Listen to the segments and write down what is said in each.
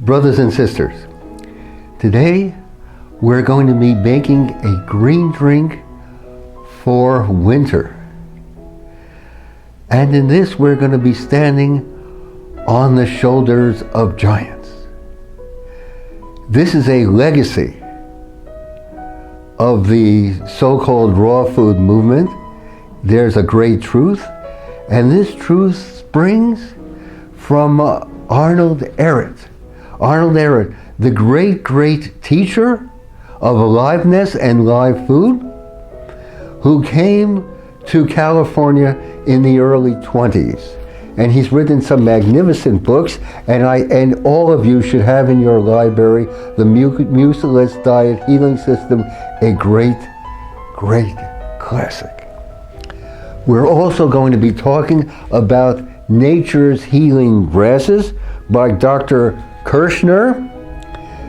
Brothers and sisters, today we're going to be making a green drink for winter. And in this we're going to be standing on the shoulders of giants. This is a legacy of the so-called raw food movement. There's a great truth, and this truth springs from Arnold Ehret. Arnold Ehret, the great teacher of aliveness and live food, who came to California in the early 20s. And he's written some magnificent books, and all of you should have in your library the Mucilus Diet Healing System, a great classic. We're also going to be talking about Nature's Healing Grasses by Dr. Kirschner.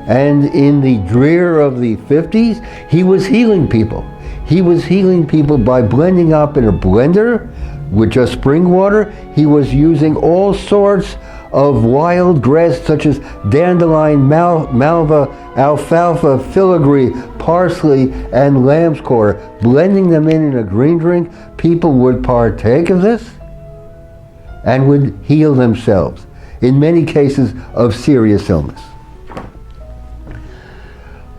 And in the drear of the 50s, he was healing people. He was healing people by blending up in a blender with just spring water. He was using all sorts of wild grass such as dandelion, malva, alfalfa, filigree, parsley, and lamb's quarter, blending them in a green drink. People would partake of this and would heal themselves, in many cases of serious illness.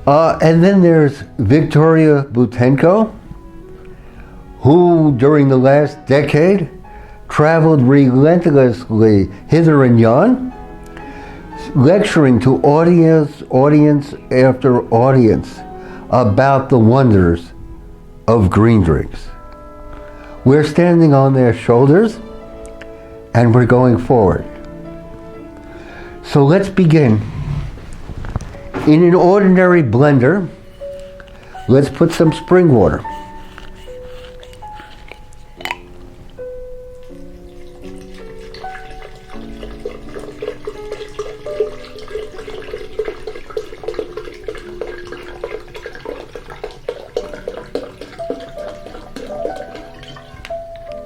And then there's Victoria Butenko, who during the last decade traveled relentlessly hither and yon, lecturing to audience after audience about the wonders of green drinks. We're standing on their shoulders and we're going forward. So let's begin. In an ordinary blender, let's put some spring water.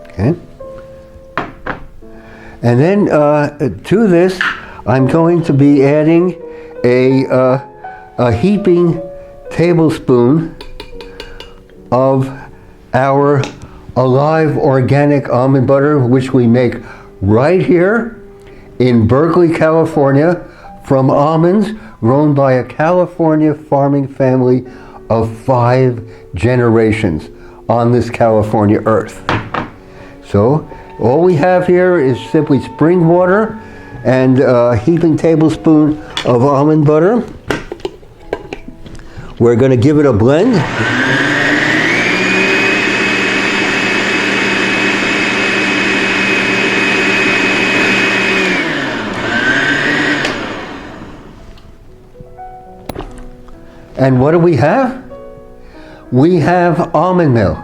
Okay. And then to this, I'm going to be adding a heaping tablespoon of our alive organic almond butter, which we make right here in Berkeley, California, from almonds grown by a California farming family of 5 generations on this California earth. So all we have here is simply spring water and a heaping tablespoon of almond butter. We're going to give it a blend. And what do we have? We have almond milk.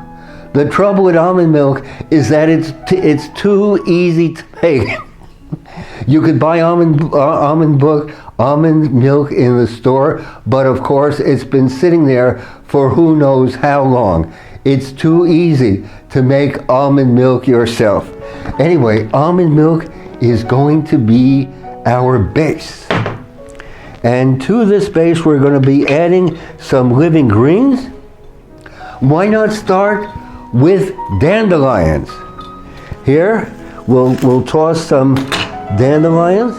The trouble with almond milk is that it's too easy to make. You could buy almond milk in the store, but of course it's been sitting there for who knows how long. It's too easy to make almond milk yourself. Anyway, almond milk is going to be our base. And to this base we're going to be adding some living greens. Why not start with dandelions? Here we'll toss some dandelions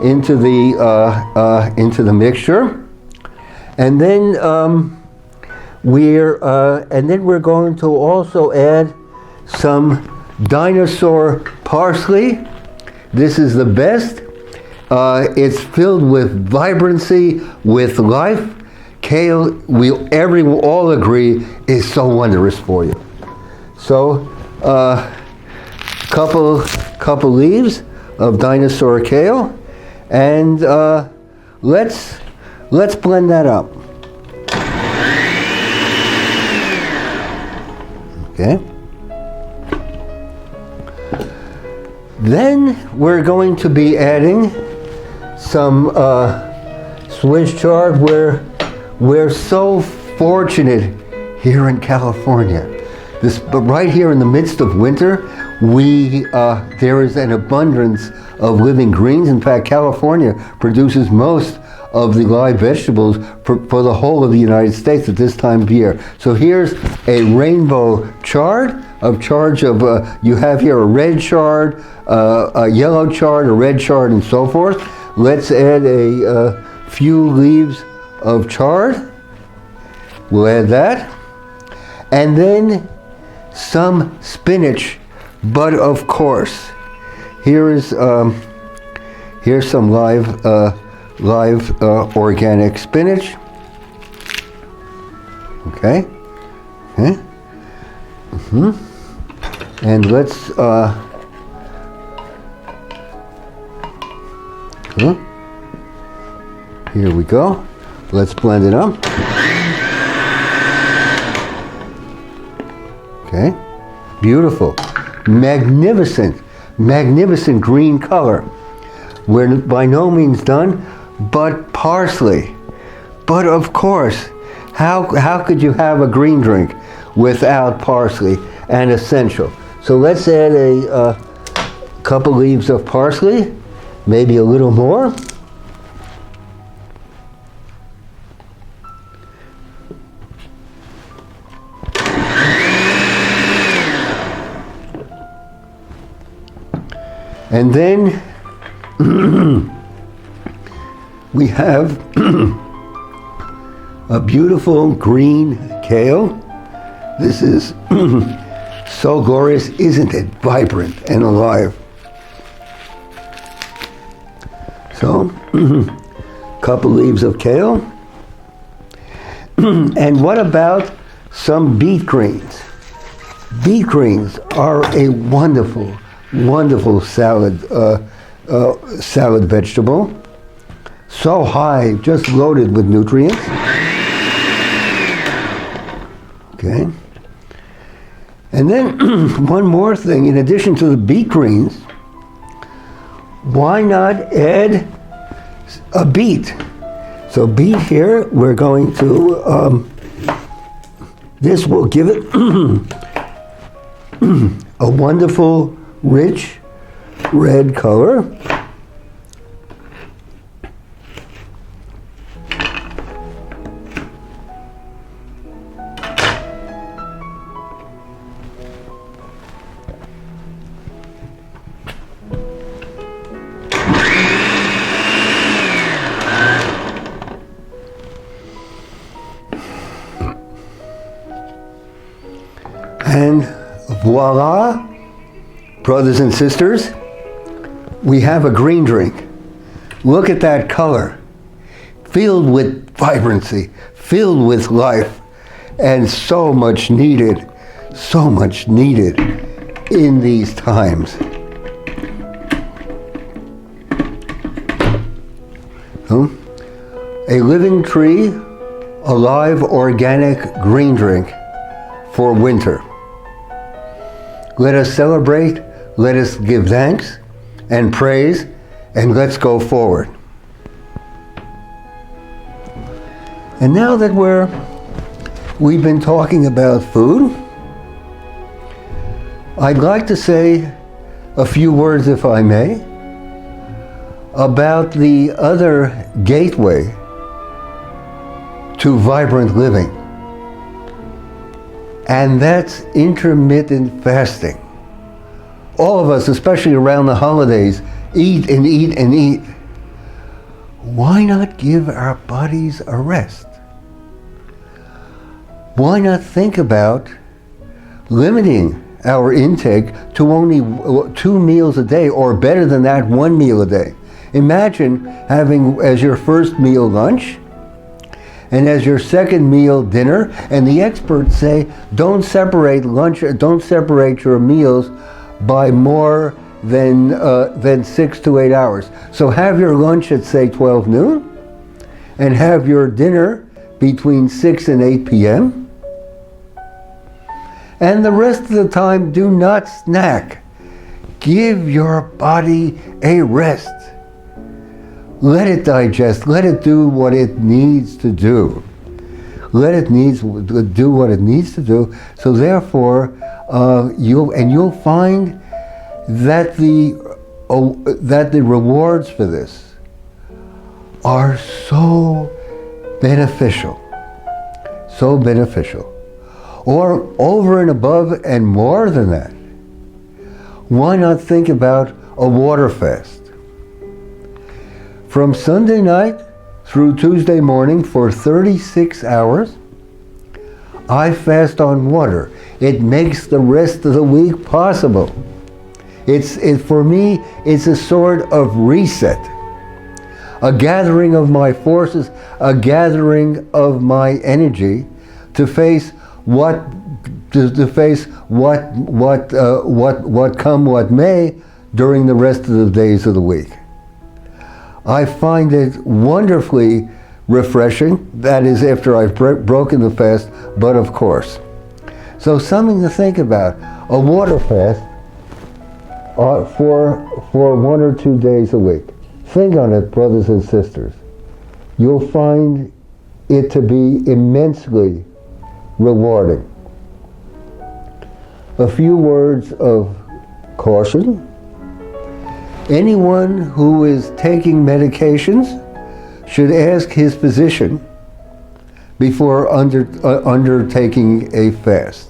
into the mixture, and then we're going to also add some dinosaur parsley. This is the best. It's filled with vibrancy, with life. Kale, we all agree, is so wondrous for you. So, couple leaves of dinosaur kale, and let's blend that up. Okay. Then we're going to be adding some Swiss chard. We're so fortunate here in California But right here in the midst of winter, there is an abundance of living greens. In fact, California produces most of the live vegetables for the whole of the United States at this time of year. So here's a rainbow chard of you have here a red chard, a yellow chard, a red chard, and so forth. Let's add a few leaves of chard. We'll add that. And then some spinach, but of course, here's some live organic spinach. Okay. And let's here we go. Let's blend it up. Okay. Beautiful. Magnificent green color. We're by no means done, but parsley. But of course, how could you have a green drink without parsley? And essential. So let's add a couple leaves of parsley, maybe a little more. And then we have a beautiful green kale. This is so glorious, isn't it? Vibrant and alive. So, couple leaves of kale. And what about some beet greens? Beet greens are a wonderful salad vegetable. So high, just loaded with nutrients. Okay. And then one more thing, in addition to the beet greens, why not add a beet? So beet here, we're going to, this will give it a wonderful, rich red color. And voila, brothers and sisters, we have a green drink. Look at that color, filled with vibrancy, filled with life, and so much needed in these times. A living tree, a live organic green drink for winter. Let us celebrate, let us give thanks and praise, and let's go forward. And now that we've been talking about food, I'd like to say a few words, if I may, about the other gateway to vibrant living. And that's intermittent fasting. All of us, especially around the holidays, eat and eat and eat. Why not give our bodies a rest? Why not think about limiting our intake to only 2 meals a day, or better than that, 1 meal a day? Imagine having as your first meal lunch, and as your second meal dinner, and the experts say don't separate your meals by more than 6 to 8 hours. So have your lunch at, say, 12 noon, and have your dinner between 6 and 8 p.m. And the rest of the time, do not snack. Give your body a rest. Let it digest. Let it do what it needs to do. let it do what it needs to do. So therefore, you'll find that the rewards for this are so beneficial, or over and above and more than that. Why not think about a water fast? From Sunday night through Tuesday morning for 36 hours, I fast on water. It makes the rest of the week possible. For me, it's a sort of reset, a gathering of my forces, a gathering of my energy to face what come what may during the rest of the days of the week. I find it wonderfully refreshing. That is after I've broken the fast, but of course. So something to think about. A water fast for 1 or 2 days a week. Think on it, brothers and sisters. You'll find it to be immensely rewarding. A few words of caution. Anyone who is taking medications should ask his physician before undertaking a fast.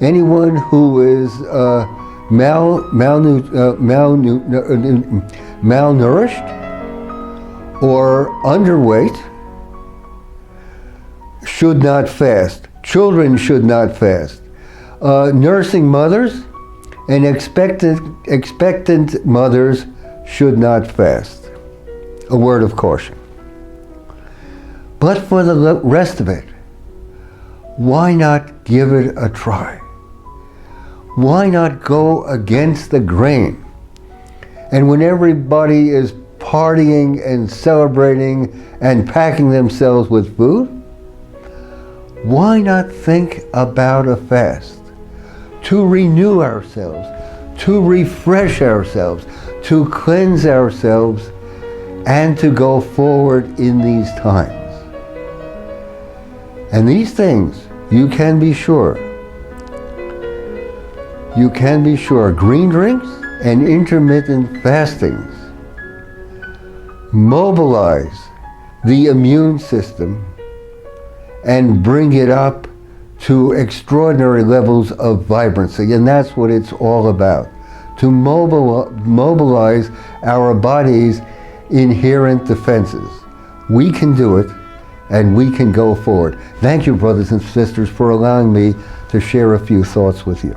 Anyone who is malnourished or underweight should not fast. Children should not fast. Nursing mothers and expectant mothers should not fast. A word of caution. But for the rest of it, why not give it a try? Why not go against the grain? And when everybody is partying and celebrating and packing themselves with food, why not think about a fast? To renew ourselves, to refresh ourselves, to cleanse ourselves, and to go forward in these times. And these things, you can be sure, green drinks and intermittent fastings mobilize the immune system and bring it up to extraordinary levels of vibrancy. And that's what it's all about, to mobilize our body's inherent defenses. We can do it, and we can go forward. Thank you, brothers and sisters, for allowing me to share a few thoughts with you.